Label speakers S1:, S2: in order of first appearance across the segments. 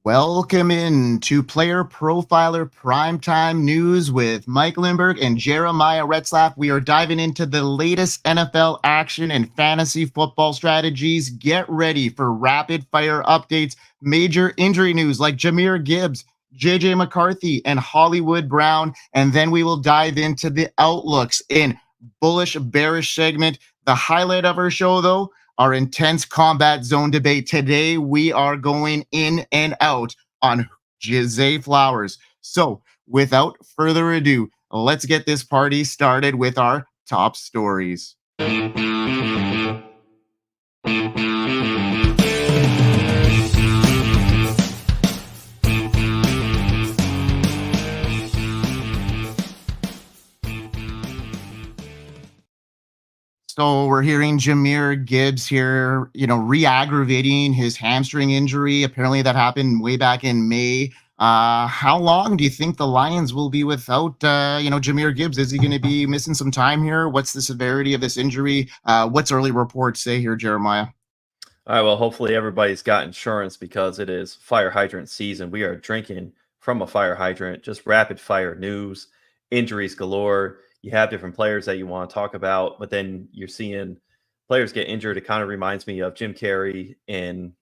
S1: Welcome in to Player Profiler Primetime News with Mike Lindberg and Jeremiah Retzlaff. We are diving into the latest NFL action and fantasy football strategies. Get ready for rapid fire updates, major injury news like Jahmyr Gibbs, J.J McCarthy, and Hollywood Brown. And then we will dive into the outlooks in Bullish Bearish Segment. The highlight of our show, though, our intense combat zone debate. Today, we are going in and out on Zay Flowers. So, without further ado, let's get this party started with our top stories. So we're hearing Jahmyr Gibbs here, re-aggravating his hamstring injury. Apparently that happened way back in May. How long do you think the Lions will be without, Jahmyr Gibbs? Is he going to be missing some time here? What's the severity of this injury? What's early reports say here, Jeremiah?
S2: All right, well, hopefully everybody's got insurance because it is fire hydrant season. We are drinking from a fire hydrant, just rapid fire news, injuries galore. You have different players that you want to talk about, but then you're seeing players get injured. It kind of reminds me of Jim Carrey in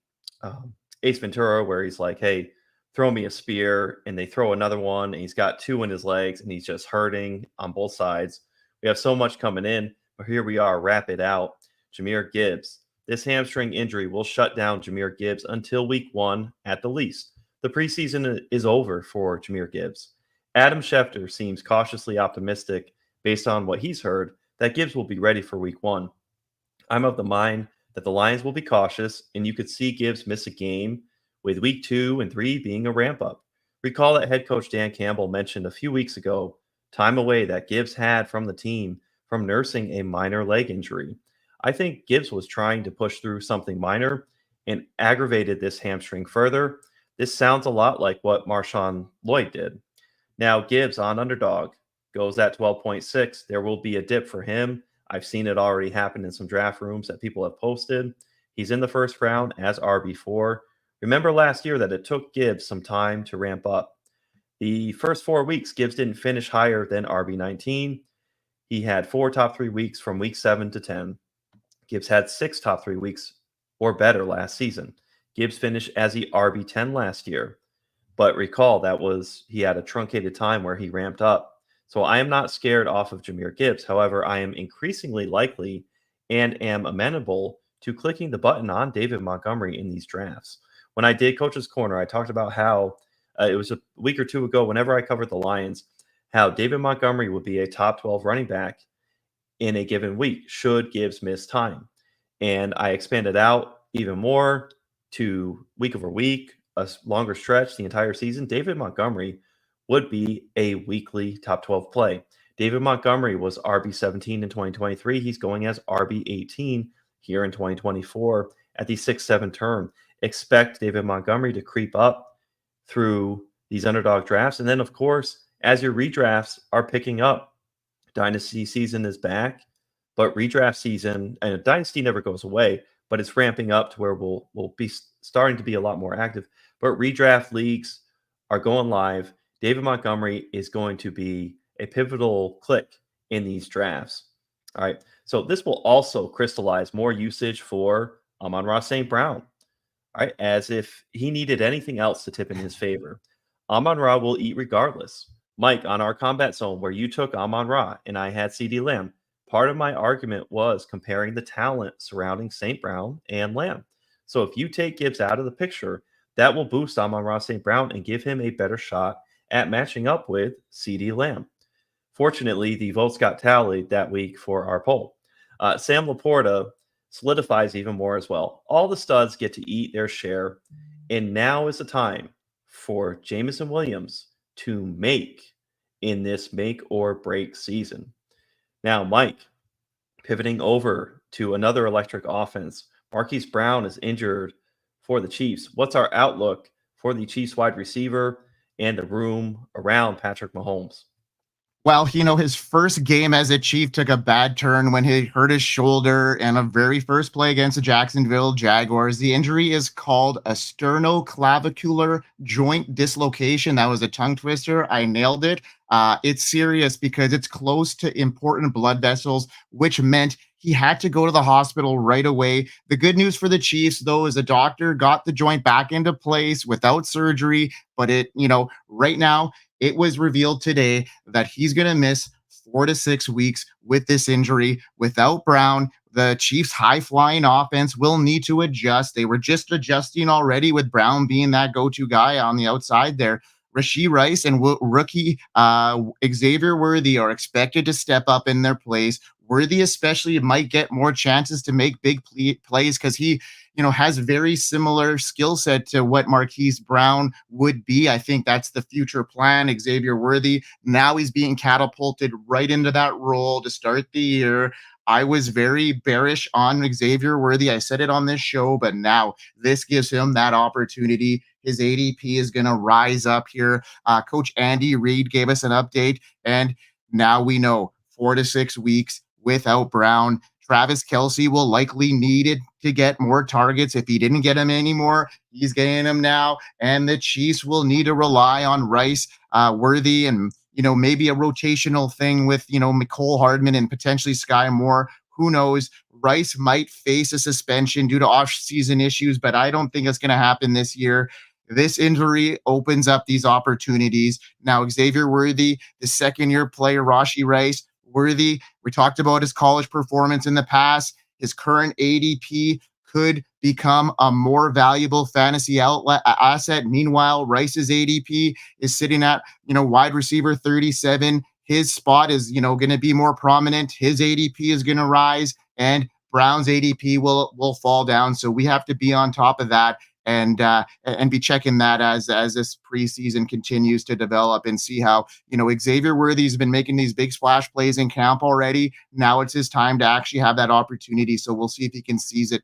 S2: Ace Ventura, where he's like, hey, throw me a spear, and they throw another one, and he's got two in his legs, and he's just hurting on both sides. We have so much coming in, but here we are, wrap it out. Jahmyr Gibbs. This hamstring injury will shut down Jahmyr Gibbs until week 1 at the least. The preseason is over for Jahmyr Gibbs. Adam Schefter seems cautiously optimistic based on what he's heard that Gibbs will be ready for week 1. I'm of the mind that the Lions will be cautious, and you could see Gibbs miss a game with week 2 and 3 being a ramp up. Recall that head coach Dan Campbell mentioned a few weeks ago time away that Gibbs had from the team from nursing a minor leg injury. I think Gibbs was trying to push through something minor and aggravated this hamstring further. This sounds a lot like what Marshawn Lloyd did. Now, Gibbs on underdog goes at 12.6. There will be a dip for him. I've seen it already happen in some draft rooms that people have posted. He's in the first round as RB4. Remember last year that it took Gibbs some time to ramp up. The first 4 weeks, Gibbs didn't finish higher than RB19. He had 4 top 3 weeks from week 7 to 10. Gibbs had 6 top 3 weeks or better last season. Gibbs finished as the RB10 last year. But recall he had a truncated time where he ramped up. So I am not scared off of Jahmyr Gibbs. However, I am increasingly likely and am amenable to clicking the button on David Montgomery in these drafts. When I did Coach's Corner, I talked about how it was a week or two ago, whenever I covered the Lions, how David Montgomery would be a top 12 running back in a given week should Gibbs miss time. And I expanded out even more to week over week, a longer stretch, the entire season. David Montgomery would be a weekly top 12 play. David Montgomery was RB17 in 2023. He's going as RB18 here in 2024 at the 6-7 turn. Expect David Montgomery to creep up through these underdog drafts. And then, of course, as your redrafts are picking up, dynasty season is back, but redraft season, and a dynasty never goes away, but it's ramping up to where we'll be starting to be a lot more active. But redraft leagues are going live. David Montgomery is going to be a pivotal click in these drafts. All right. So this will also crystallize more usage for Amon-Ra St. Brown. All right. As if he needed anything else to tip in his favor. Amon-Ra will eat regardless. Mike, on our combat zone where you took Amon-Ra and I had CeeDee Lamb, part of my argument was comparing the talent surrounding St. Brown and Lamb. So if you take Gibbs out of the picture, that will boost Amon-Ra St. Brown and give him a better shot at matching up with CeeDee Lamb. Fortunately, the votes got tallied that week for our poll. Sam Laporta solidifies even more as well. All the studs get to eat their share, and now is the time for Jameson Williams to make in this make or break season. Now, Mike, pivoting over to another electric offense, Marquise Brown is injured for the Chiefs. What's our outlook for the Chiefs wide receiver and the room around Patrick Mahomes?
S1: Well, his first game as a Chief took a bad turn when he hurt his shoulder in a very first play against the Jacksonville Jaguars. The injury is called a sternoclavicular joint dislocation. That was a tongue twister. I nailed it. It's serious because it's close to important blood vessels, which meant he had to go to the hospital right away. The good news for the Chiefs, though, is the doctor got the joint back into place without surgery. But right now, it was revealed today that he's going to miss 4 to 6 weeks with this injury. Without Brown, the Chiefs' high flying offense will need to adjust. They were just adjusting already with Brown being that go to guy on the outside there. Rashod Rice and rookie Xavier Worthy are expected to step up in their place. Worthy, especially, might get more chances to make big plays because he has very similar skill set to what Marquise Brown would be. I think that's the future plan. Xavier Worthy, now he's being catapulted right into that role to start the year. I was very bearish on Xavier Worthy. I said it on this show, but now this gives him that opportunity. His ADP is going to rise up here. Coach Andy Reid gave us an update, and now we know 4 to 6 weeks without Brown. Travis Kelce will likely need it to get more targets. If he didn't get him anymore, he's getting them now. And the Chiefs will need to rely on Rice, Worthy, and maybe a rotational thing with Mecole Hardman and potentially Sky Moore. Who knows? Rice might face a suspension due to off-season issues, but I don't think it's going to happen this year. This injury opens up these opportunities. Now, Xavier Worthy, the second-year player, Rashod Rice, Worthy, we talked about his college performance in the past. His current ADP could become a more valuable fantasy asset. Meanwhile, Rice's ADP is sitting at, wide receiver 37. His spot is, going to be more prominent. His ADP is going to rise, and Brown's ADP will fall down. So we have to be on top of that and be checking that as this preseason continues to develop and see how Xavier Worthy's been making these big splash plays in camp already. Now it's his time to actually have that opportunity. So we'll see if he can seize it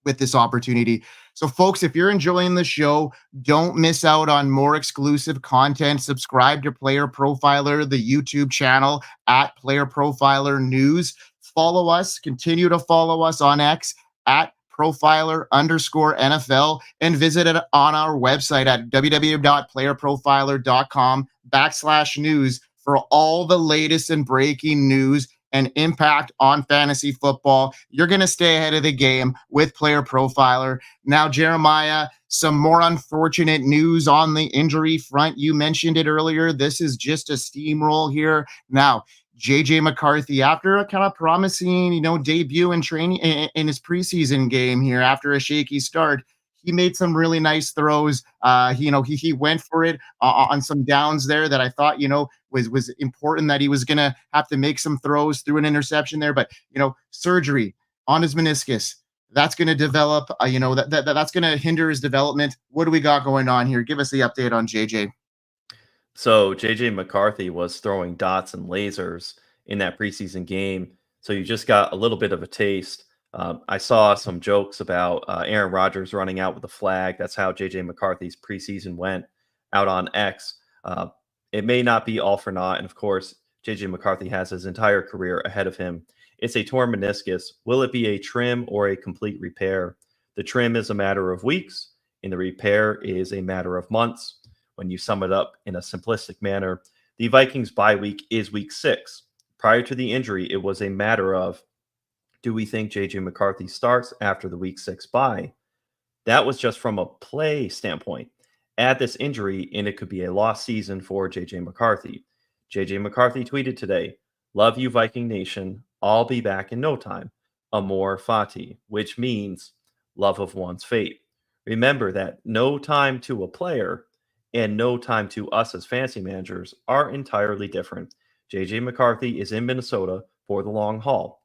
S1: with this opportunity. So folks, if you're enjoying the show, don't miss out on more exclusive content. Subscribe to Player Profiler, the YouTube channel at Player Profiler News. Follow us, continue to follow us on X at profiler_NFL, and visit it on our website at www.playerprofiler.com/news for all the latest and breaking news and impact on fantasy football. You're going to stay ahead of the game with Player Profiler. Now, Jeremiah, some more unfortunate news on the injury front. You mentioned it earlier. This is just a steamroll here. Now, J.J. McCarthy, after a kind of promising, debut and training in his preseason game here, after a shaky start, he made some really nice throws. He went for it on some downs there that I thought, was important, that he was going to have to make some throws through an interception there. But, surgery on his meniscus, that's going to develop, that's going to hinder his development. What do we got going on here? Give us the update on JJ.
S2: So J.J. McCarthy was throwing dots and lasers in that preseason game. So you just got a little bit of a taste. I saw some jokes about Aaron Rodgers running out with a flag. That's how J.J. McCarthy's preseason went out on X. It may not be all for naught. And of course, J.J. McCarthy has his entire career ahead of him. It's a torn meniscus. Will it be a trim or a complete repair? The trim is a matter of weeks, and the repair is a matter of months. When you sum it up in a simplistic manner, the Vikings' bye week is week 6. Prior to the injury, it was a matter of, do we think J.J. McCarthy starts after the week 6 bye? That was just from a play standpoint. Add this injury, and it could be a lost season for J.J. McCarthy. J.J. McCarthy tweeted today, "Love you, Viking Nation. I'll be back in no time. Amor fati," which means love of one's fate. Remember that no time to a player and no time to us as fantasy managers are entirely different. J.J. McCarthy is in Minnesota for the long haul.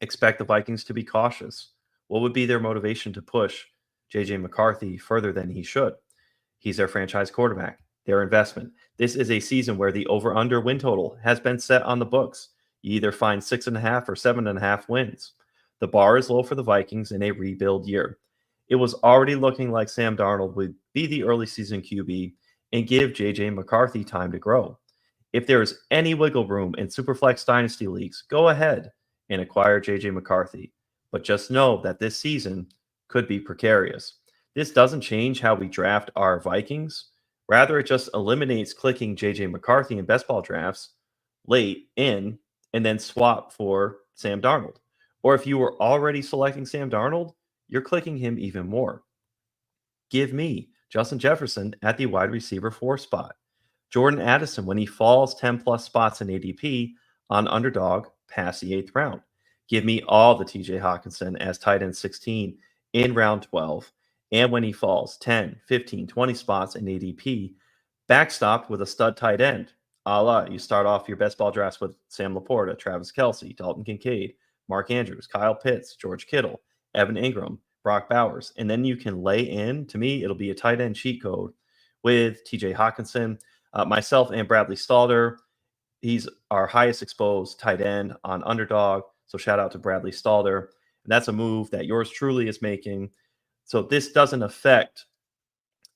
S2: Expect the Vikings to be cautious. What would be their motivation to push J.J. McCarthy further than he should? He's their franchise quarterback, their investment. This is a season where the over-under win total has been set on the books. You either find 6.5 or 7.5 wins. The bar is low for the Vikings in a rebuild year. It was already looking like Sam Darnold would be the early season QB and give J.J. McCarthy time to grow. If there is any wiggle room in Superflex Dynasty leagues, go ahead and acquire J.J. McCarthy. But just know that this season could be precarious. This doesn't change how we draft our Vikings. Rather, it just eliminates clicking J.J. McCarthy in best ball drafts late in and then swap for Sam Darnold. Or if you were already selecting Sam Darnold, you're clicking him even more. Give me Justin Jefferson at the wide receiver 4 spot. Jordan Addison when he falls 10 plus spots in ADP on underdog past the 8th round. Give me all the TJ Hawkinson as tight end 16 in round 12. And when he falls 10, 15, 20 spots in ADP, backstopped with a stud tight end. A la, you start off your best ball drafts with Sam Laporta, Travis Kelce, Dalton Kincaid, Mark Andrews, Kyle Pitts, George Kittle, Evan Ingram, Brock Bowers. And then you can lay in, to me, it'll be a tight end cheat code with TJ Hawkinson, myself and Bradley Stalder. He's our highest exposed tight end on underdog. So shout out to Bradley Stalder. And that's a move that yours truly is making. So this doesn't affect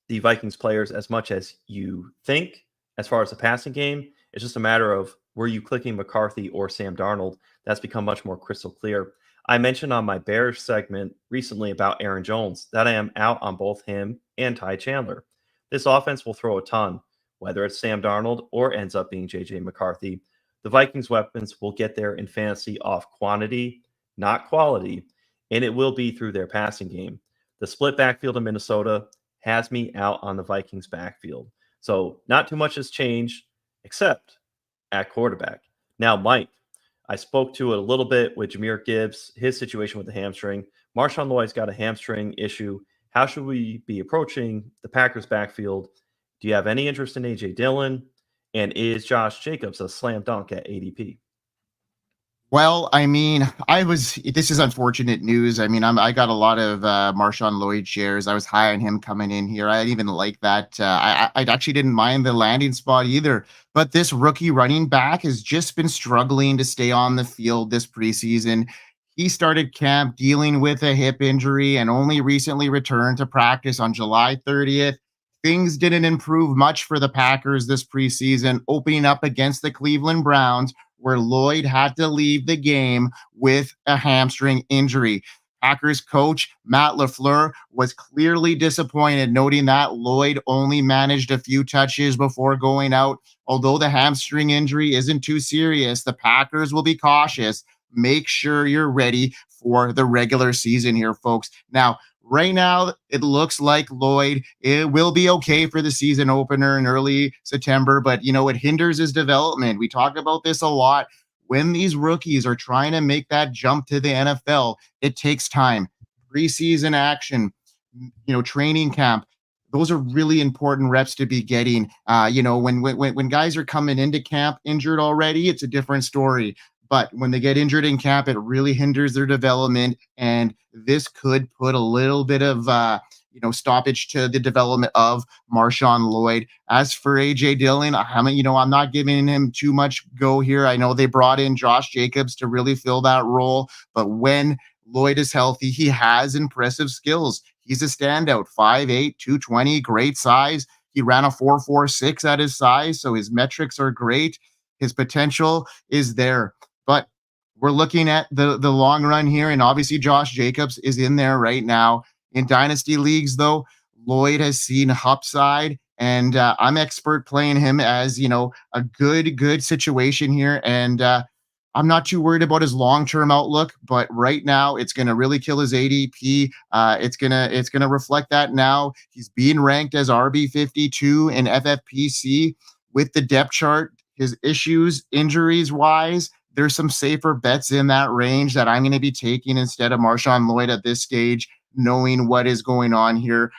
S2: the Vikings players as much as you think as far as the passing game. It's just a matter of were you clicking McCarthy or Sam Darnold? That's become much more crystal clear. I mentioned on my Bearish segment recently about Aaron Jones that I am out on both him and Ty Chandler. This offense will throw a ton, whether it's Sam Darnold or ends up being J.J. McCarthy. The Vikings weapons will get there in fantasy off quantity, not quality, and it will be through their passing game. The split backfield in Minnesota has me out on the Vikings backfield. So not too much has changed except at quarterback. Now, Mike, I spoke to it a little bit with Jahmyr Gibbs, his situation with the hamstring. Marshawn Lloyd's got a hamstring issue. How should we be approaching the Packers backfield? Do you have any interest in A.J. Dillon? And is Josh Jacobs a slam dunk at ADP?
S1: Well, I mean, this is unfortunate news. I mean, I got a lot of Marshawn Lloyd shares. I was high on him coming in here. I didn't even like that. I actually didn't mind the landing spot either. But this rookie running back has just been struggling to stay on the field this preseason. He started camp dealing with a hip injury and only recently returned to practice on July 30th. Things didn't improve much for the Packers this preseason, opening up against the Cleveland Browns, where Lloyd had to leave the game with a hamstring injury. Packers coach Matt LaFleur was clearly disappointed, noting that Lloyd only managed a few touches before going out. Although the hamstring injury isn't too serious, the Packers will be cautious. Make sure you're ready for the regular season here, folks. Now, right now, it looks like Lloyd, it will be okay for the season opener in early September, but, it hinders his development. We talk about this a lot. When these rookies are trying to make that jump to the NFL, it takes time. Preseason action, training camp. Those are really important reps to be getting. When guys are coming into camp injured already, it's a different story. But when they get injured in camp, it really hinders their development. And this could put a little bit of, stoppage to the development of Marshawn Lloyd. As for A.J. Dillon, I'm not giving him too much go here. I know they brought in Josh Jacobs to really fill that role. But when Lloyd is healthy, he has impressive skills. He's a standout, 5'8", 220, great size. He ran a 4.46 at his size, so his metrics are great. His potential is there. But we're looking at the long run here, and obviously Josh Jacobs is in there right now. In dynasty leagues, though, Lloyd has seen upside, and I'm expert playing him as, a good situation here. And I'm not too worried about his long-term outlook, but right now it's going to really kill his ADP. It's gonna reflect that now. He's being ranked as RB52 in FFPC with the depth chart. His issues, injuries-wise, there's some safer bets in that range that I'm going to be taking instead of Marshawn Lloyd at this stage, knowing what is going on here.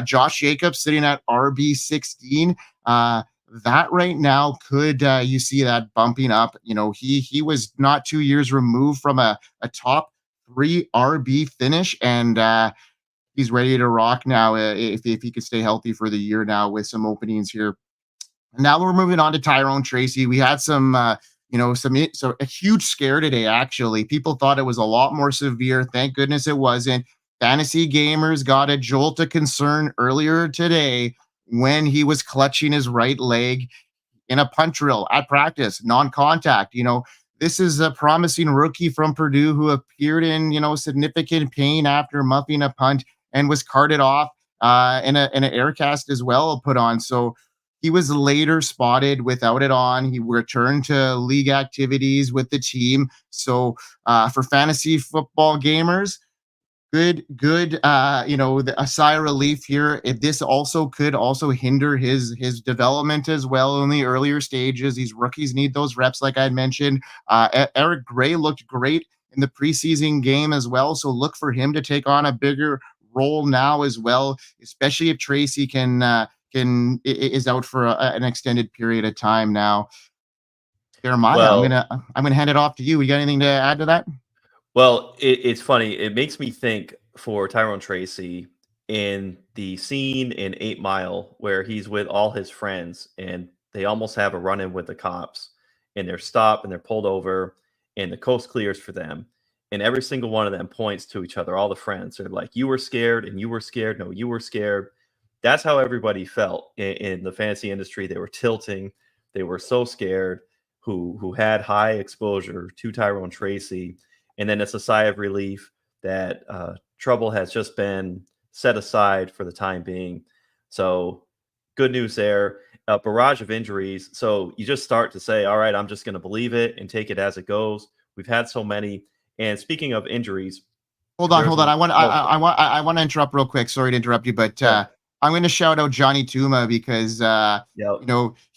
S1: Josh Jacobs sitting at RB16. That right now could you see that bumping up? He was not 2 years removed from a top 3 RB finish, and he's ready to rock now if he could stay healthy for the year now with some openings here. Now we're moving on to Tyrone Tracy. We had some a huge scare today, actually. People thought it was a lot more severe. Thank goodness it wasn't. Fantasy gamers got a jolt of concern earlier today when he was clutching his right leg. in a punt drill at practice, non-contact. This is a promising rookie from Purdue who appeared in, significant pain after muffing a punt and was carted off in an air cast as well put on. So he was later spotted without it on. He returned to league activities with the team. So for fantasy football gamers, good a sigh of relief here. This also could also hinder his development as well in the earlier stages. These rookies need those reps, like I mentioned. Eric Gray looked great in the preseason game as well, so look for him to take on a bigger role now as well, especially if Tracy is out for an extended period of time now. Jeremiah,
S2: Well,
S1: I'm gonna hand it off to you. You got anything to add to that?
S2: Well, it's funny. It makes me think for Tyrone Tracy in the scene in 8 Mile where he's with all his friends and they almost have a run-in with the cops and they're stopped and they're pulled over and the coast clears for them. And every single one of them points to each other, all the friends. They're like, you were scared and you were scared. No, you were scared. That's how everybody felt in the fantasy industry. They were tilting. They were so scared who had high exposure to Tyrone Tracy. And then it's a sigh of relief that trouble has just been set aside for the time being. So good news there. A barrage of injuries. So you just start to say, all right, I'm just going to believe it and take it as it goes. We've had so many. And speaking of injuries,
S1: Hold on. I want to interrupt real quick. Sorry to interrupt you, but
S2: yeah.
S1: I'm going to shout out Johnny Tuma because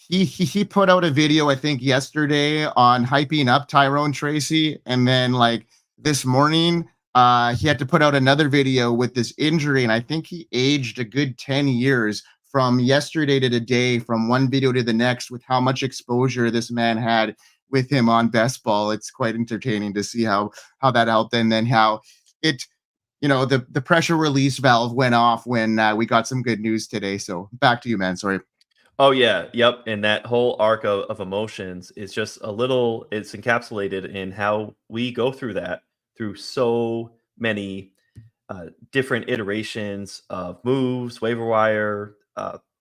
S1: he put out a video I think yesterday on hyping up Tyrone Tracy, and then like this morning he had to put out another video with this injury, and I think he aged a good 10 years from yesterday to today, from one video to the next, with how much exposure this man had with him on best ball. It's quite entertaining to see how that helped, and then how it, the pressure release valve went off when we got some good news today. So back to you, man. Sorry.
S2: Oh yeah, yep. And that whole arc of emotions is just it's encapsulated in how we go through that through so many different iterations of moves, waiver wire,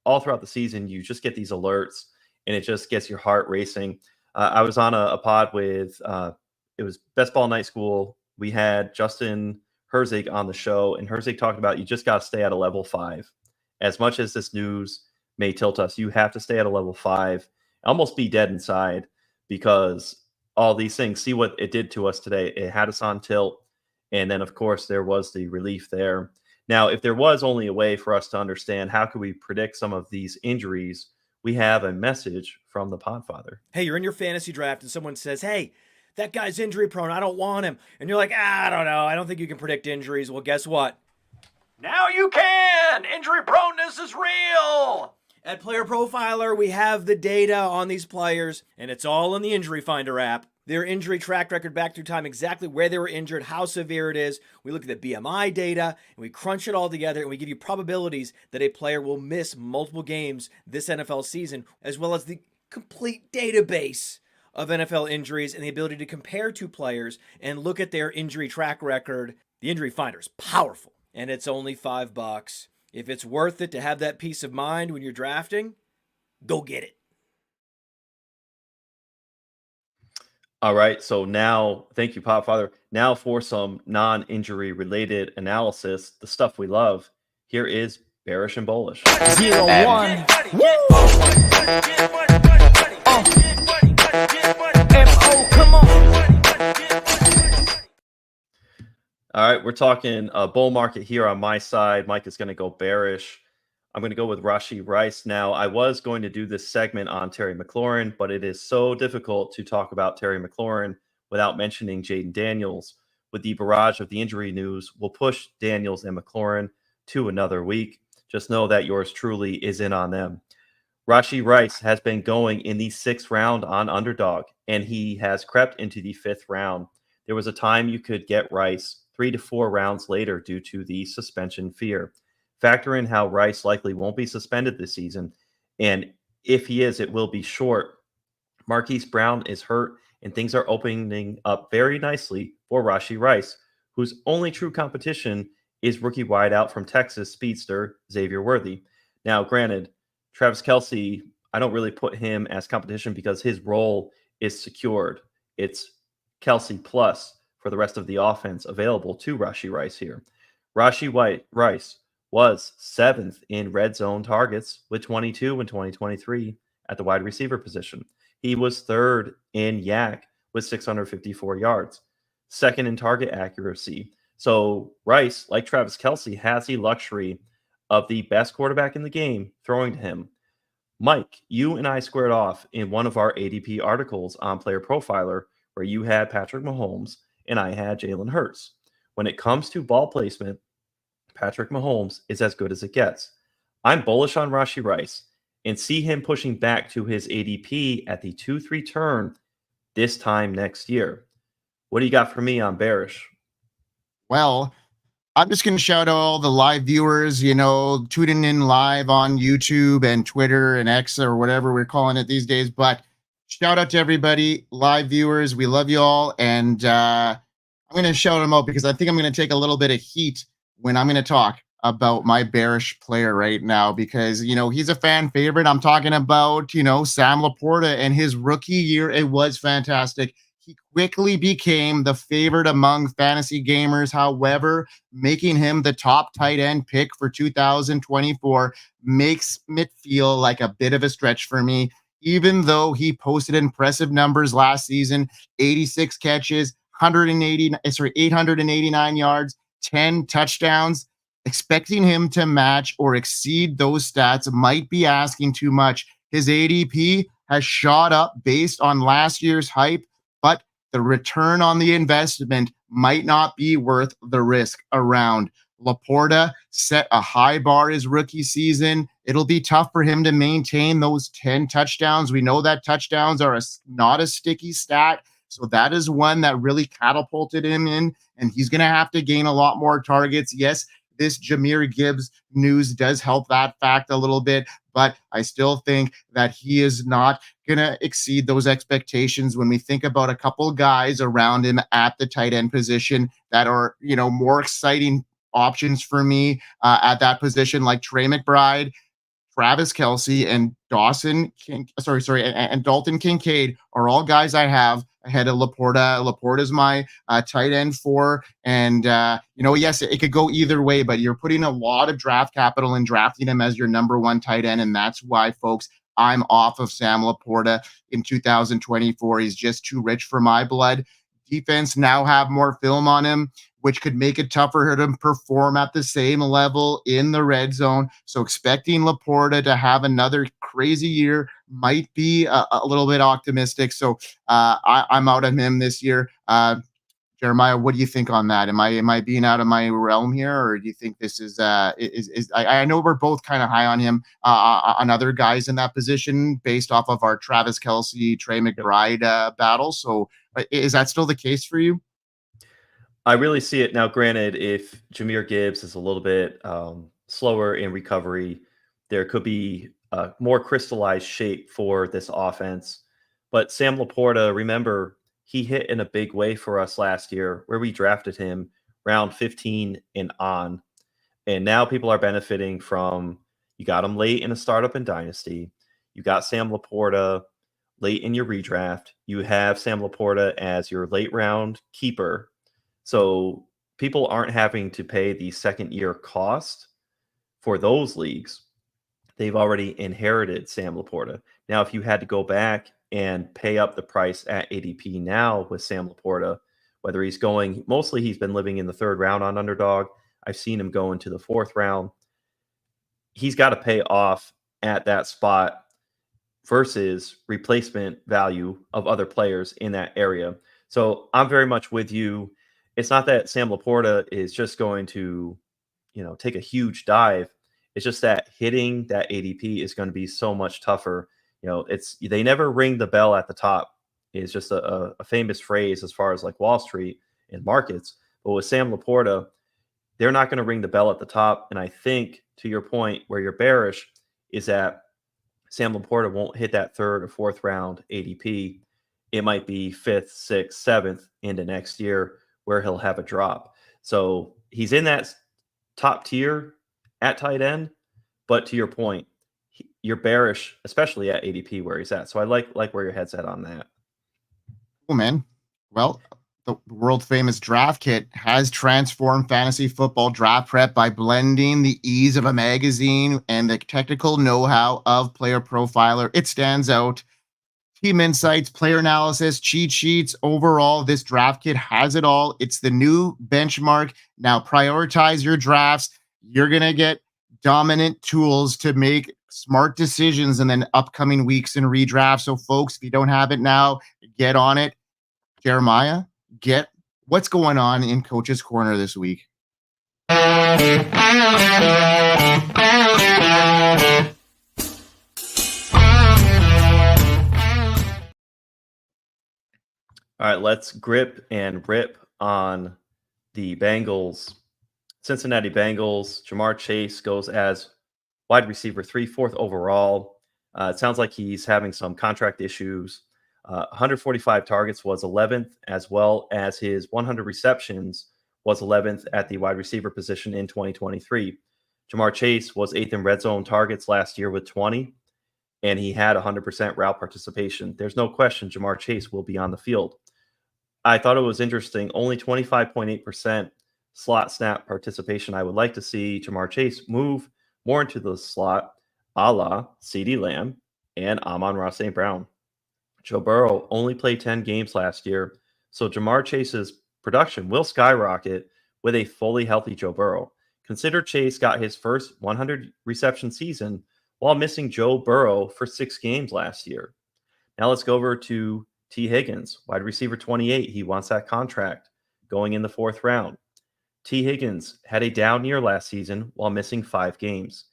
S2: all throughout the season. You just get these alerts and it just gets your heart racing. I was on a pod with, it was Best Ball Night School. We had Justin Herzig on the show, and Herzig talked about you just got to stay at a level 5. As much as this news may tilt us, you have to stay at a level 5, almost be dead inside, because all these things, see what it did to us today. It had us on tilt. And then, of course, there was the relief there. Now, if there was only a way for us to understand how could we predict some of these injuries, we have a message from the Podfather.
S3: Hey, you're in your fantasy draft and someone says, hey, that guy's injury prone. I don't want him. And you're like, I don't know. I don't think you can predict injuries. Well, guess what? Now you can. Injury proneness is real. At Player Profiler, we have the data on these players, and it's all in the Injury Finder app. Their injury track record back through time, exactly where they were injured, how severe it is. We look at the BMI data, and we crunch it all together, and we give you probabilities that a player will miss multiple games this NFL season, as well as the complete database of NFL injuries and the ability to compare two players and look at their injury track record. The Injury Finder is powerful, and it's only $5. If it's worth it to have that peace of mind when you're drafting, go get it.
S2: All right, so now, thank you, Podfather. Now for some non-injury related analysis, the stuff we love. Here is Bearish and Bullish.
S4: 0-1.
S2: All right, we're talking a bull market here on my side. Mike is going to go bearish. I'm going to go with Rashod Rice. Now, I was going to do this segment on Terry McLaurin, but it is so difficult to talk about Terry McLaurin without mentioning Jaden Daniels. With the barrage of the injury news, we'll push Daniels and McLaurin to another week. Just know that yours truly is in on them. Rashod Rice has been going in the 6th round on Underdog, and he has crept into the 5th round. There was a time you could get Rice 3 to 4 rounds later due to the suspension fear. Factor in how Rice likely won't be suspended this season, and if he is, it will be short. Marquise Brown is hurt, and things are opening up very nicely for Rashod Rice, whose only true competition is rookie wideout from Texas speedster Xavier Worthy. Now, granted, Travis Kelce, I don't really put him as competition because his role is secured. It's Kelsey plus for the rest of the offense available to Rashod Rice here. Rice was 7th in red zone targets with 22 in 2023 at the wide receiver position. He was 3rd in YAC with 654 yards, 2nd in target accuracy. So Rice, like Travis Kelce, has the luxury of the best quarterback in the game throwing to him. Mike, you and I squared off in one of our ADP articles on Player Profiler where you had Patrick Mahomes and I had Jalen Hurts. When it comes to ball placement, Patrick Mahomes is as good as it gets. I'm bullish on Rashod Rice and see him pushing back to his ADP at the 2-3 turn this time next year. What do you got for me on bearish?
S1: Well, I'm just going to shout out all the live viewers, tuning in live on YouTube and Twitter and X or whatever we're calling it these days. But shout out to everybody, live viewers. We love you all. And I'm going to shout them out because I think I'm going to take a little bit of heat when I'm going to talk about my bearish player right now because, he's a fan favorite. I'm talking about, Sam Laporta and his rookie year. It was fantastic. He quickly became the favorite among fantasy gamers. However, making him the top tight end pick for 2024 makes it feel like a bit of a stretch for me, even though he posted impressive numbers last season, 86 catches, 889 yards, 10 touchdowns. Expecting him to match or exceed those stats might be asking too much. His ADP has shot up based on last year's hype, but the return on the investment might not be worth the risk around. Laporta set a high bar his rookie season. It'll be tough for him to maintain those 10 touchdowns. We know that touchdowns are not a sticky stat. So that is one that really catapulted him in, and he's going to have to gain a lot more targets. Yes, this Jahmyr Gibbs news does help that fact a little bit, but I still think that he is not going to exceed those expectations when we think about a couple guys around him at the tight end position that are, more exciting options for me at that position, like Trey McBride, Travis Kelce, and and Dalton Kincaid are all guys I have ahead of Laporta. Laporta's my tight end 4. And, yes, it could go either way, but you're putting a lot of draft capital in drafting him as your number 1 tight end. And that's why, folks, I'm off of Sam Laporta in 2024. He's just too rich for my blood. Defense now have more film on him, which could make it tougher for him to perform at the same level in the red zone. So expecting Laporta to have another crazy year might be a little bit optimistic. So I'm out on him this year. Jeremiah, what do you think on that? Am I being out of my realm here, or do you think this is I know we're both kind of high on him on other guys in that position based off of our Travis Kelce, Trey McBride battle. So is that still the case for you?
S2: I really see it now. Granted, if Jahmyr Gibbs is a little bit slower in recovery, there could be a more crystallized shape for this offense. But Sam Laporta, remember, he hit in a big way for us last year where we drafted him round 15 and on. And now people are benefiting from, you got him late in a startup and dynasty. You got Sam Laporta late in your redraft. You have Sam Laporta as your late round keeper. So people aren't having to pay the second year cost for those leagues. They've already inherited Sam Laporta. Now, if you had to go back and pay up the price at ADP now with Sam Laporta, whether he's going, mostly he's been living in the 3rd round on Underdog. I've seen him go into the 4th round. He's got to pay off at that spot versus replacement value of other players in that area. So I'm very much with you. It's not that Sam Laporta is just going to, take a huge dive. It's just that hitting that ADP is going to be so much tougher. They never ring the bell at the top is just a famous phrase as far as like Wall Street and markets. But with Sam Laporta, they're not going to ring the bell at the top. And I think to your point where you're bearish is that Sam Laporta won't hit that 3rd or 4th round ADP. It might be 5th, 6th, 7th into next year where he'll have a drop. So he's in that top tier at tight end. But to your point, you're bearish, especially at ADP where he's at. So I like where your head's at on that.
S1: Cool, man. Well, the world famous draft kit has transformed fantasy football draft prep by blending the ease of a magazine and the technical know-how of Player Profiler. It stands out. Team insights, player analysis, cheat sheets. Overall, this draft kit has it all. It's the new benchmark. Now prioritize your drafts. You're going to get dominant tools to make smart decisions in the upcoming weeks in redraft. So, folks, if you don't have it now, get on it. Jeremiah, get what's going on in Coach's Corner this week.
S2: All right, let's grip and rip on the Bengals. Cincinnati Bengals. Jamar Chase goes as wide receiver 3, 4th overall. It sounds like he's having some contract issues. 145 targets was 11th, as well as his 100 receptions was 11th at the wide receiver position in 2023. Jamar Chase was 8th in red zone targets last year with 20, and he had 100% route participation. There's no question Jamar Chase will be on the field. I thought it was interesting, only 25.8% slot snap participation. I would like to see Jamar Chase move more into the slot, a la CeeDee Lamb and Amon-Ra St. Brown. Joe Burrow only played 10 games last year, so Jamar Chase's production will skyrocket with a fully healthy Joe Burrow. Consider Chase got his first 100 reception season while missing Joe Burrow for 6 games last year. Now let's go over to T. Higgins, wide receiver 28. He wants that contract going in the 4th round. T. Higgins had a down year last season while missing 5 games.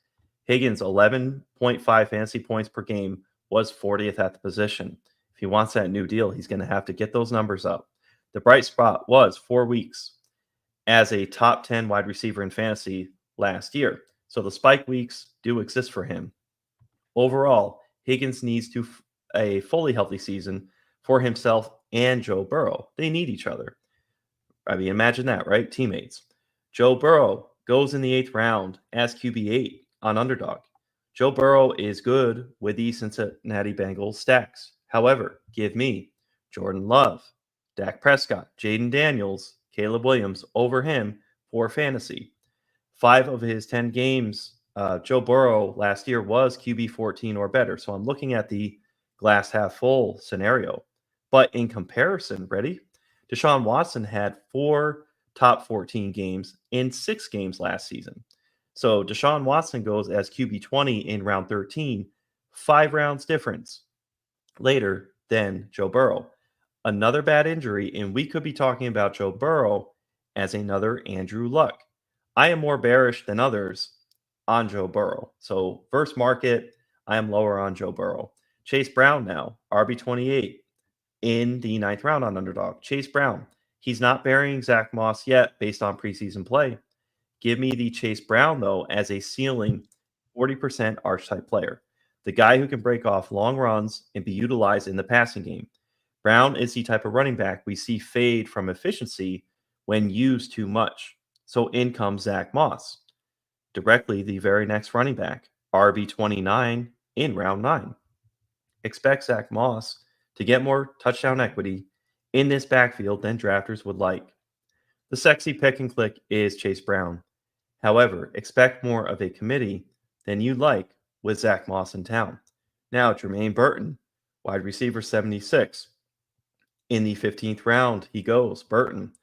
S2: Higgins, 11.5 fantasy points per game, was 40th at the position. If he wants that new deal, he's going to have to get those numbers up. The bright spot was 4 weeks as a top 10 wide receiver in fantasy last year. So the spike weeks do exist for him. Overall, Higgins needs to a fully healthy season for himself and Joe Burrow. They need each other. I mean, imagine that, right? Teammates. Joe Burrow goes in the 8th round as QB8 on Underdog. Joe Burrow is good with the Cincinnati Bengals stacks. However, give me Jordan Love, Dak Prescott, Jaden Daniels, Caleb Williams over him for fantasy. 5 of his 10 games, Joe Burrow last year was QB 14 or better. So I'm looking at the glass half full scenario. But in comparison, ready? Deshaun Watson had 4 top 14 games in 6 games last season. So Deshaun Watson goes as QB 20 in round 13, 5 rounds difference later than Joe Burrow. Another bad injury, and we could be talking about Joe Burrow as another Andrew Luck. I am more bearish than others on Joe Burrow. So versus market, I am lower on Joe Burrow. Chase Brown now, RB28 in the 9th round on Underdog. Chase Brown, he's not burying Zach Moss yet based on preseason play. Give me the Chase Brown, though, as a ceiling 40% archetype player. The guy who can break off long runs and be utilized in the passing game. Brown is the type of running back we see fade from efficiency when used too much. So in comes Zach Moss. Directly the very next running back, RB29 in round 9. Expect Zach Moss to get more touchdown equity in this backfield than drafters would like. The sexy pick and click is Chase Brown. However, expect more of a committee than you'd like with Zach Moss in town. Now, Jermaine Burton, wide receiver 76. In the 15th round, he goes. Burton.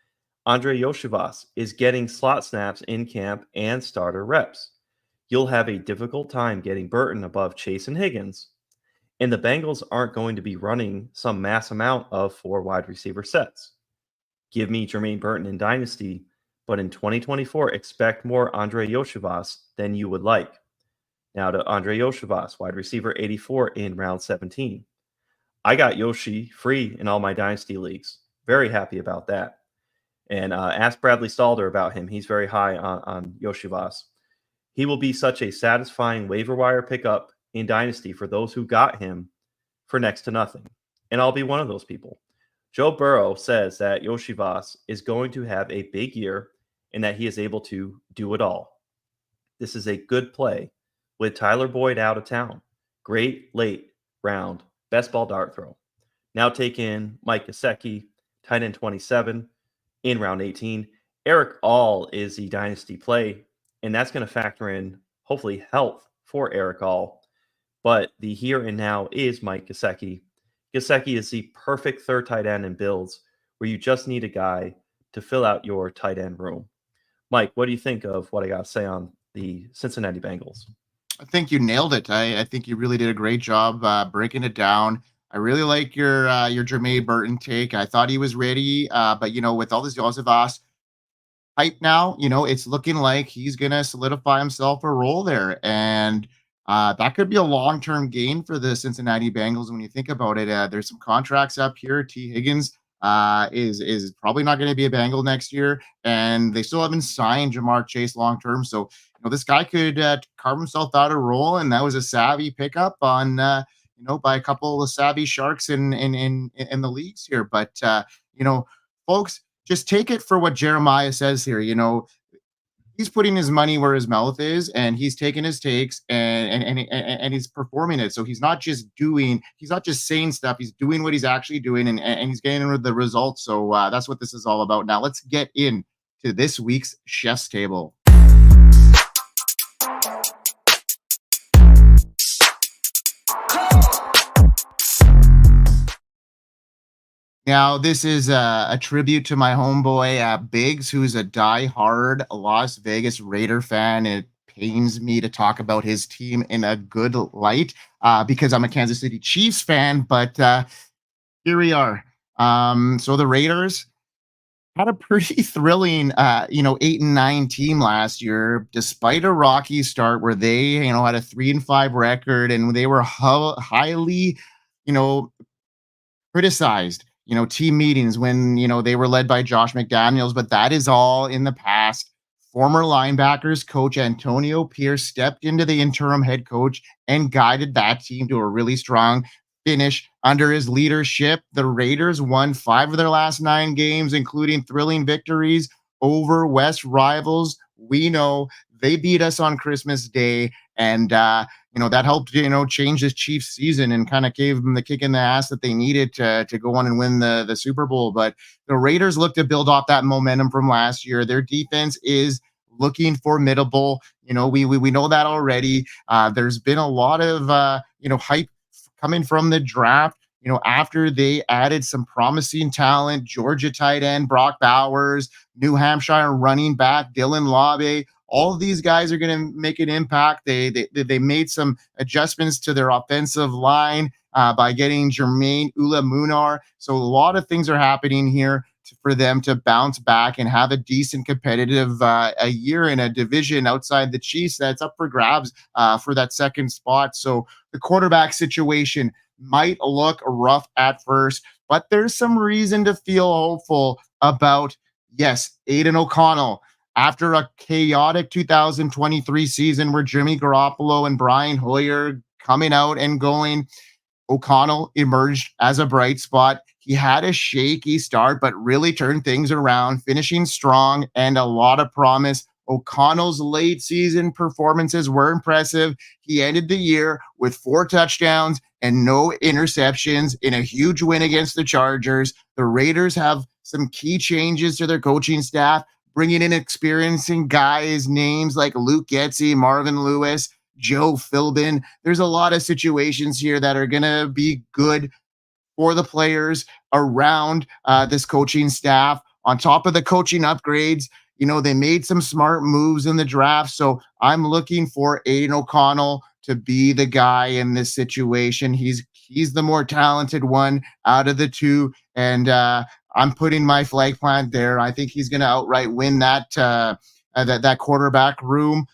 S2: Andre Yoshivas is getting slot snaps in camp and starter reps. You'll have a difficult time getting Burton above Chase and Higgins. And the Bengals aren't going to be running some mass amount of 4 wide receiver sets. Give me Jermaine Burton in Dynasty, but in 2024, expect more Andre Yoshivas than you would like. Now to Andre Yoshivas, wide receiver 84 in round 17. I got Yoshi free in all my Dynasty leagues. Very happy about that. And ask Bradley Stalder about him. He's very high on Yoshivas. He will be such a satisfying waiver wire pickup in Dynasty for those who got him for next to nothing. And I'll be one of those people. Joe Burrow says that Yoshivas is going to have a big year and that he is able to do it all. This is a good play with Tyler Boyd out of town. great late round best ball dart throw. Now take in Mike Gesicki, tight end 27 in round 18. Eric All is the dynasty play, and that's going to factor in hopefully health for Eric All. But the here and now is Mike Gesicki. Gesicki is the perfect third tight end in builds where you just need a guy to fill out your tight end room. Mike, what do you think of what I got to say on the Cincinnati Bengals?
S1: I think you nailed it. I think you really did a great job breaking it down. I really like your Jermaine Burton take. I thought he was ready, but with all this Joseph hype now, it's looking like he's gonna solidify himself a role there, and that could be a long-term gain for the Cincinnati Bengals when you think about it. There's some contracts up here. T. Higgins is probably not going to be a Bengal next year, and they still haven't signed Jamar Chase long-term. So this guy could carve himself out a role, and that was a savvy pickup on by a couple of savvy sharks in the leagues here. But folks, just take it for what Jeremiah says here. He's putting his money where his mouth is, and he's taking his takes and he's performing it. So he's not just saying stuff. He's doing what he's actually doing, and he's getting the results. So that's what this is all about. Now let's get into this week's Chef's Table. Now, this is a tribute to my homeboy, Biggs, who's a diehard Las Vegas Raider fan. It pains me to talk about his team in a good light because I'm a Kansas City Chiefs fan, but here we are. So the Raiders had a pretty thrilling, 8-9 team last year, despite a rocky start where they, had a 3-5 record, and they were highly, criticized. Team meetings when, they were led by Josh McDaniels, but that is all in the past. Former linebackers coach Antonio Pierce stepped into the interim head coach and guided that team to a really strong finish under his leadership. The Raiders won 5 of their last 9 games, including thrilling victories over West rivals. We know they beat us on Christmas Day, and that helped change this Chiefs season and kind of gave them the kick in the ass that they needed to go on and win the Super Bowl. But the Raiders look to build off that momentum from last year. Their defense is looking formidable. We know that already. There's been a lot of hype coming from the draft. After they added some promising talent, Georgia tight end Brock Bowers, New Hampshire running back Dylan Labe. All of these guys are going to make an impact. They made some adjustments to their offensive line by getting Jermaine Ula-Munar. So a lot of things are happening here for them to bounce back and have a decent competitive a year in a division outside the Chiefs that's up for grabs for that second spot. So the quarterback situation might look rough at first, but there's some reason to feel hopeful about, yes, Aiden O'Connell. After a chaotic 2023 season where Jimmy Garoppolo and Brian Hoyer coming out and going, O'Connell emerged as a bright spot. He had a shaky start, but really turned things around, finishing strong and a lot of promise. O'Connell's late season performances were impressive. He ended the year with 4 touchdowns and no interceptions in a huge win against the Chargers. The Raiders have some key changes to their coaching staff, bringing in experiencing guys, names like Luke Getsy, Marvin Lewis, Joe Philbin. There's a lot of situations here that are going to be good for the players around this coaching staff. On top of the coaching upgrades, they made some smart moves in the draft. So I'm looking for Aiden O'Connell to be the guy in this situation. He's the more talented one out of the two. And I'm putting my flag plant there. I think he's going to outright win that quarterback room.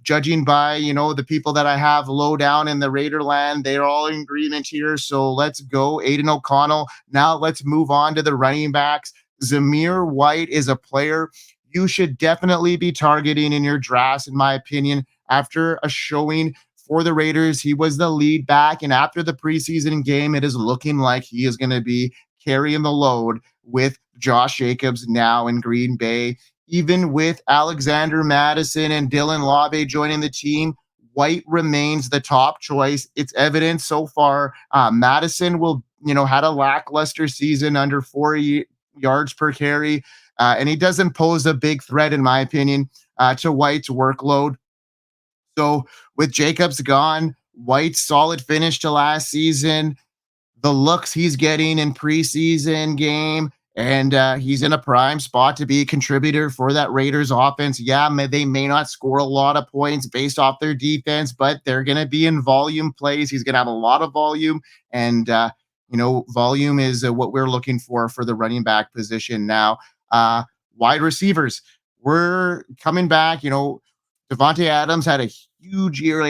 S1: Judging by, the people that I have low down in the Raider land, they're all in agreement here. So let's go Aiden O'Connell. Now let's move on to the running backs. Zamir White is a player you should definitely be targeting in your drafts, in my opinion. After a showing for the Raiders, he was the lead back. And after the preseason game, it is looking like he is going to be carrying the load with Josh Jacobs now in Green Bay. Even with Alexander Madison and Dylan Labe joining the team, White remains the top choice. It's evident so far. Madison had a lackluster season under 4 yards per carry, and he doesn't pose a big threat, in my opinion, to White's workload. So with Jacobs gone, White's solid finish to last season, the looks he's getting in preseason game, and he's in a prime spot to be a contributor for that Raiders offense. Yeah, they may not score a lot of points based off their defense, but they're going to be in volume plays. He's going to have a lot of volume, and volume is what we're looking for the running back position now. Wide receivers, we're coming back. Devontae Adams had a huge year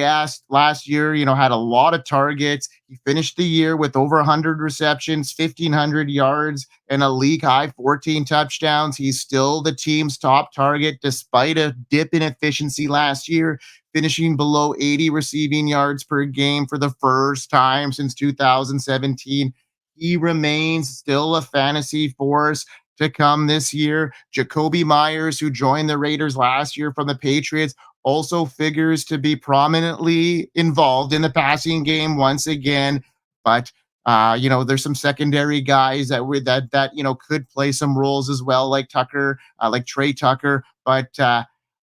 S1: last year, had a lot of targets. He finished the year with over 100 receptions, 1,500 yards, and a league high 14 touchdowns. He's still the team's top target despite a dip in efficiency last year, finishing below 80 receiving yards per game for the first time since 2017. He remains still a fantasy force to come this year. Jacoby Myers, who joined the Raiders last year from the Patriots, also figures to be prominently involved in the passing game once again. But there's some secondary guys that could play some roles as well, like Trey Tucker. But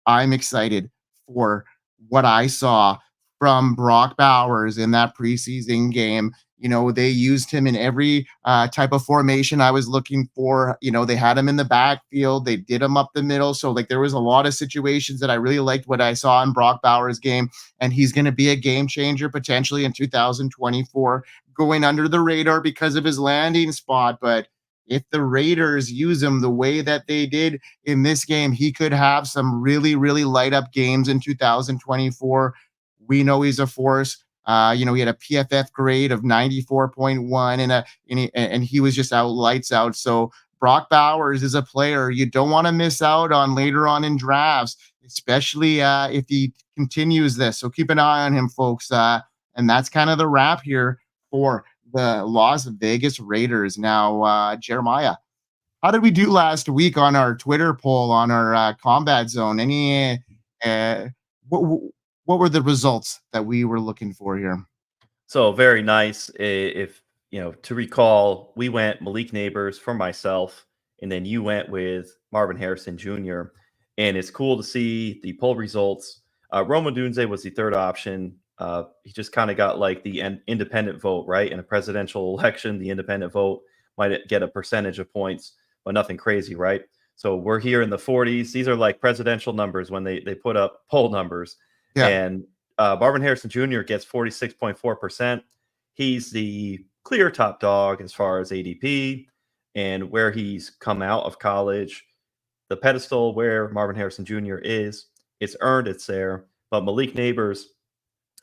S1: I'm excited for what I saw from Brock Bowers in that preseason game. They used him in every type of formation I was looking for. They had him in the backfield. They did him up the middle. So there was a lot of situations that I really liked what I saw in Brock Bowers' game. And he's going to be a game changer potentially in 2024, going under the radar because of his landing spot. But if the Raiders use him the way that they did in this game, he could have some really, really light up games in 2024. We know he's a force. He had a PFF grade of 94.1 and he was just out lights out. So Brock Bowers is a player you don't want to miss out on later on in drafts, especially if he continues this. So keep an eye on him, folks. And that's kind of the wrap here for the Las Vegas Raiders. Now, Jeremiah, how did we do last week on our Twitter poll on our combat zone? What were the results that we were looking for here?
S2: So very nice. If to recall, we went Malik Neighbors for myself, and then you went with Marvin Harrison Jr. And it's cool to see the poll results. Rome Odunze was the third option. He just kind of got like the independent vote, right? In a presidential election, the independent vote might get a percentage of points, but nothing crazy, right? So we're here in the 40s. These are like presidential numbers when they put up poll numbers. Yeah. And Marvin Harrison Jr. gets 46.4%. He's the clear top dog as far as ADP and where he's come out of college. The pedestal where Marvin Harrison Jr. is, it's earned, it's there. But Malik Neighbors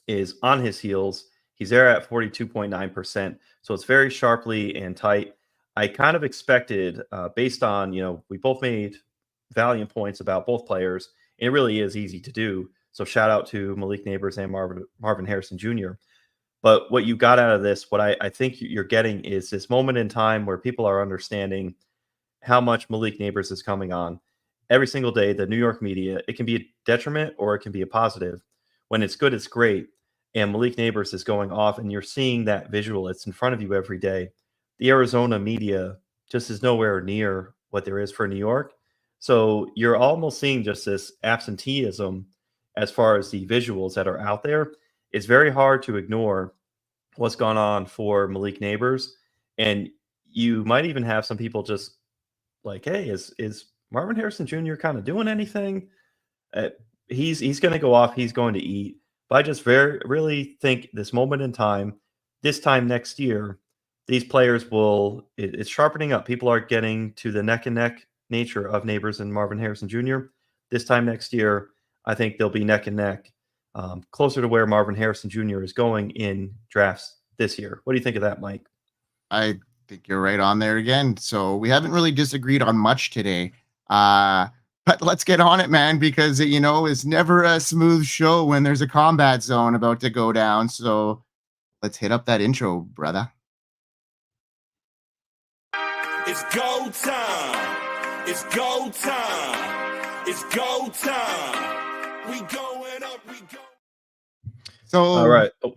S2: is on his heels. He's there at 42.9%. So it's very sharply and tight. I kind of expected, based on, we both made valiant points about both players. It really is easy to do. So shout out to Malik Neighbors and Marvin Harrison Jr. But what you got out of this, what I think you're getting is this moment in time where people are understanding how much Malik Neighbors is coming on. Every single day, the New York media, it can be a detriment or it can be a positive. When it's good, it's great. And Malik Neighbors is going off and you're seeing that visual. It's in front of you every day. The Arizona media just is nowhere near what there is for New York. So you're almost seeing just this absenteeism as far as the visuals that are out there. It's very hard to ignore what's gone on for Malik Neighbors. And you might even have some people just like, hey, is Marvin Harrison Jr. kind of doing anything? He's going to go off. He's going to eat. But I just really think this moment in time, this time next year, these players it's sharpening up. People are getting to the neck and neck nature of Neighbors and Marvin Harrison Jr. This time next year, I think they'll be neck and neck, closer to where Marvin Harrison Jr. is going in drafts this year. What do you think of that, Mike?
S1: I think you're right on there again. So we haven't really disagreed on much today. But let's get on it, man, because, it's never a smooth show when there's a combat zone about to go down. So let's hit up that intro, brother.
S4: It's go time. It's go time. It's go time. We going up. We go.
S1: So
S2: All right. Oh,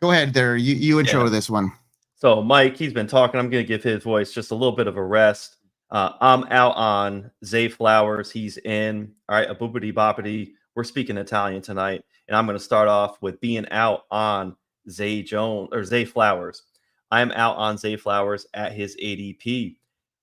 S1: go ahead there. You intro
S2: Yeah.
S1: this one.
S2: so Mike, he's been talking. I'm going to give his voice just a little bit of a rest. I'm out on Zay Flowers. He's in. All right, a boopity boppity. We're speaking Italian tonight, and I'm going to start off with being out on Zay Flowers. I'm out on Zay Flowers at his ADP.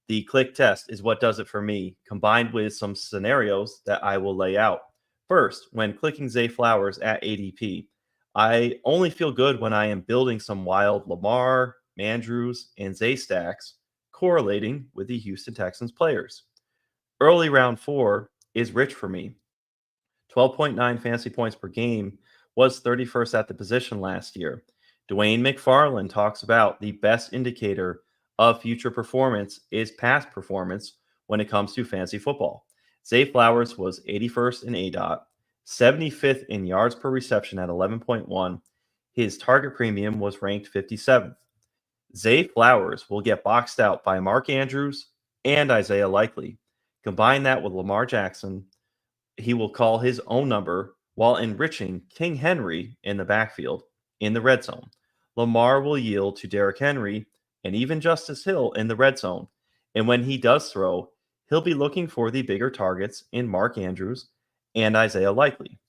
S2: The click test is what does it for me, combined with some scenarios that I will lay out. First, when clicking Zay Flowers at ADP, I only feel good when I am building some wild Lamar, Andrews, and Zay stacks correlating with the Houston Texans players. Early round 4 is rich for me. 12.9 fantasy points per game was 31st at the position last year. Dwayne McFarland talks about the best indicator of future performance is past performance when it comes to fantasy football. Zay Flowers was 81st in ADOT, 75th in yards per reception at 11.1. His target premium was ranked 57th. Zay Flowers will get boxed out by Mark Andrews and Isaiah Likely. Combine that with Lamar Jackson, he will call his own number while enriching King Henry in the backfield in the red zone. Lamar will yield to Derrick Henry and even Justice Hill in the red zone. And when he does throw, he'll be looking for the bigger targets in Mark Andrews and Isaiah Likely.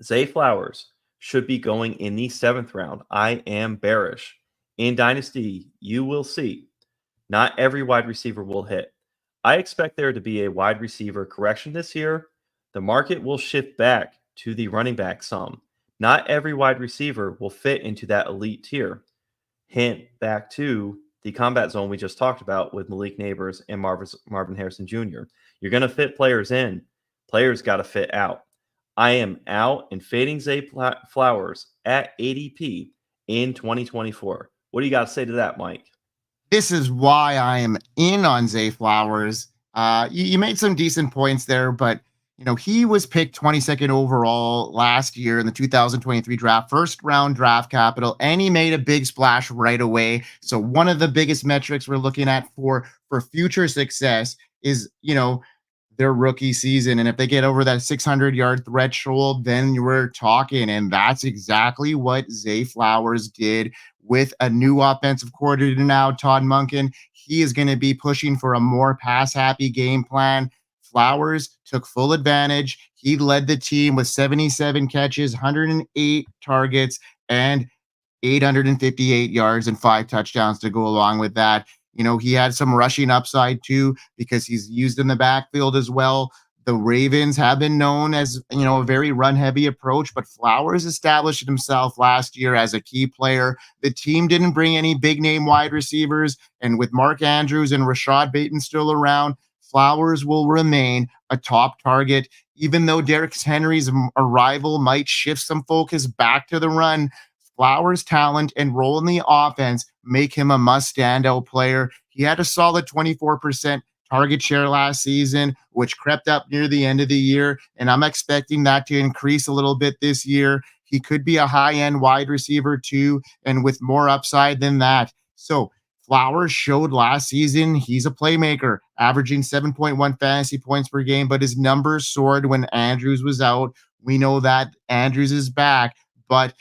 S2: Zay Flowers should be going in the 7th round. I am bearish. In Dynasty, you will see not every wide receiver will hit. I expect there to be a wide receiver correction this year. The market will shift back to the running back some. Not every wide receiver will fit into that elite tier. Hint back to the combat zone we just talked about with Malik Neighbors and Marvin Harrison Jr. You're going to fit players in. Players got to fit out. I am out and fading Zay Flowers at ADP in 2024. What do you got to say to that, Mike?
S1: This is why I am in on Zay Flowers. You made some decent points there, but he was picked 22nd overall last year in the 2023 draft, first round draft capital, and he made a big splash right away. So one of the biggest metrics we're looking at for future success is, their rookie season. And if they get over that 600-yard threshold, then we're talking. And that's exactly what Zay Flowers did with a new offensive coordinator now, Todd Monken. He is going to be pushing for a more pass-happy game plan. Flowers took full advantage. He led the team with 77 catches, 108 targets, and 858 yards and 5 touchdowns to go along with that. He had some rushing upside too because he's used in the backfield as well. The Ravens have been known as, a very run-heavy approach, but Flowers established himself last year as a key player. The team didn't bring any big-name wide receivers, and with Mark Andrews and Rashod Bateman still around, Flowers will remain a top target. Even though Derrick Henry's arrival might shift some focus back to the run, Flowers' talent and role in the offense make him a must-standout player. He had a solid 24% target share last season, which crept up near the end of the year, and I'm expecting that to increase a little bit this year. He could be a high-end wide receiver too, and with more upside than that. So Flowers showed last season he's a playmaker, averaging 7.1 fantasy points per game, but his numbers soared when Andrews was out. We know that Andrews is back, but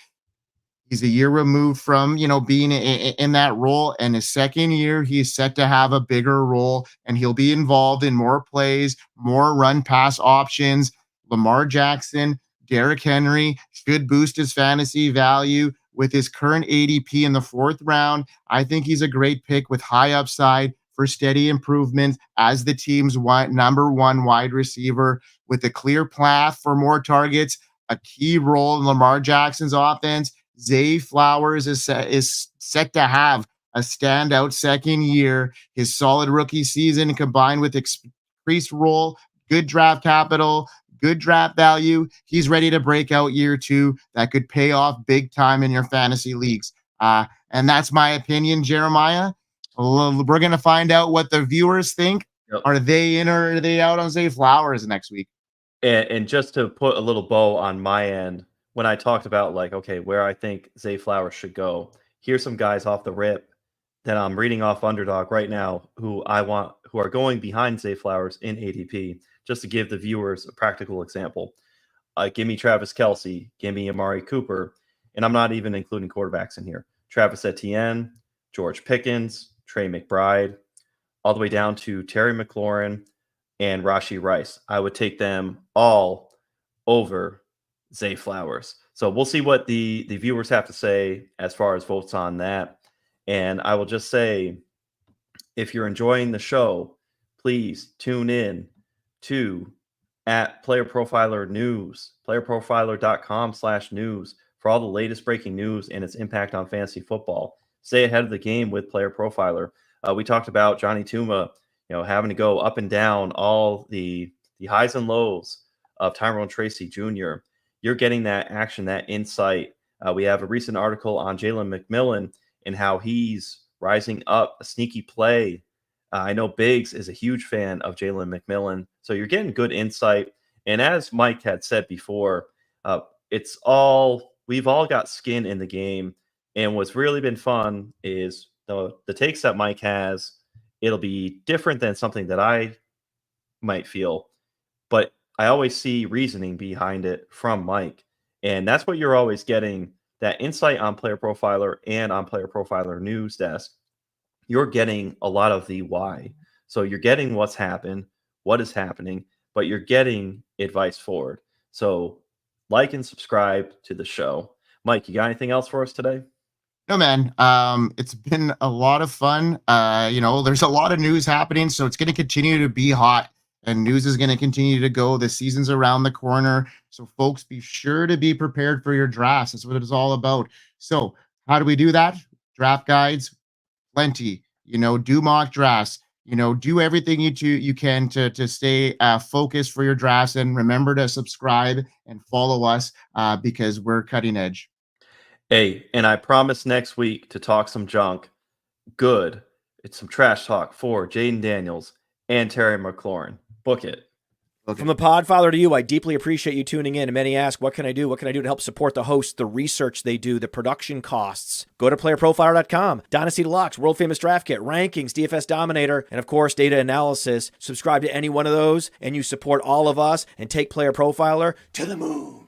S1: he's a year removed from, being in that role. And his second year, he's set to have a bigger role, and he'll be involved in more plays, more run-pass options. Lamar Jackson, Derrick Henry should boost his fantasy value with his current ADP in the 4th round. I think he's a great pick with high upside for steady improvement as the team's number 1 wide receiver with a clear path for more targets, a key role in Lamar Jackson's offense. Zay Flowers is set to have a standout second year. His solid rookie season combined with increased role, good draft capital, good draft value. He's ready to break out year 2. That could pay off big time in your fantasy leagues. And that's my opinion, Jeremiah. We're going to find out what the viewers think.
S2: Yep.
S1: Are they in or are they out on Zay Flowers next week?
S2: And just to put a little bow on my end, when I talked about where I think Zay Flowers should go, here's some guys off the rip that I'm reading off Underdog right now who are going behind Zay Flowers in ADP, just to give the viewers a practical example. Give me Travis Kelce, give me Amari Cooper, And I'm not even including quarterbacks in here. Travis Etienne, George Pickens, Trey McBride, all the way down to Terry McLaurin and Rashod Rice. I would take them all over Zay Flowers. So we'll see what the viewers have to say as far as votes on that. And I will just say, if you're enjoying the show, please tune in to @Player Profiler News, playerprofiler.com/news for all the latest breaking news and its impact on fantasy football. Stay ahead of the game with Player Profiler. We talked about Johnny Tuma, having to go up and down all the highs and lows of Tyrone Tracy Jr. You're getting that action, that insight. We have a recent article on Jalen McMillan and how he's rising up, a sneaky play. I know Biggs is a huge fan of Jalen McMillan, so you're getting good insight. And as Mike had said before, we've all got skin in the game. And what's really been fun is the takes that Mike has. It'll be different than something that I might feel, but I always see reasoning behind it from Mike. And that's what you're always getting, that insight on Player Profiler and on Player Profiler News Desk. You're getting a lot of the why. So you're getting what's happened, what is happening, but you're getting advice forward. So like and subscribe to the show. Mike, you got anything else for us today?
S1: No, man. It's been a lot of fun. There's a lot of news happening, so it's going to continue to be hot, and news is going to continue to go. The season's around the corner, so folks, be sure to be prepared for your drafts. That's what it is all about. So how do we do that? Draft guides, plenty. Do mock drafts. Do everything you can to stay focused for your drafts, and remember to subscribe and follow us because we're cutting edge.
S2: Hey, and I promise next week to talk some junk. Good. It's some trash talk for Jaden Daniels and Terry McLaurin. Book it.
S1: Okay.
S3: From the Podfather to you, I deeply appreciate you tuning in. And many ask, what can I do? What can I do to help support the hosts, the research they do, the production costs? Go to playerprofiler.com, Dynasty Deluxe, World Famous Draft Kit, Rankings, DFS Dominator, and of course, data analysis. Subscribe to any one of those, and you support all of us and take Player Profiler to the moon.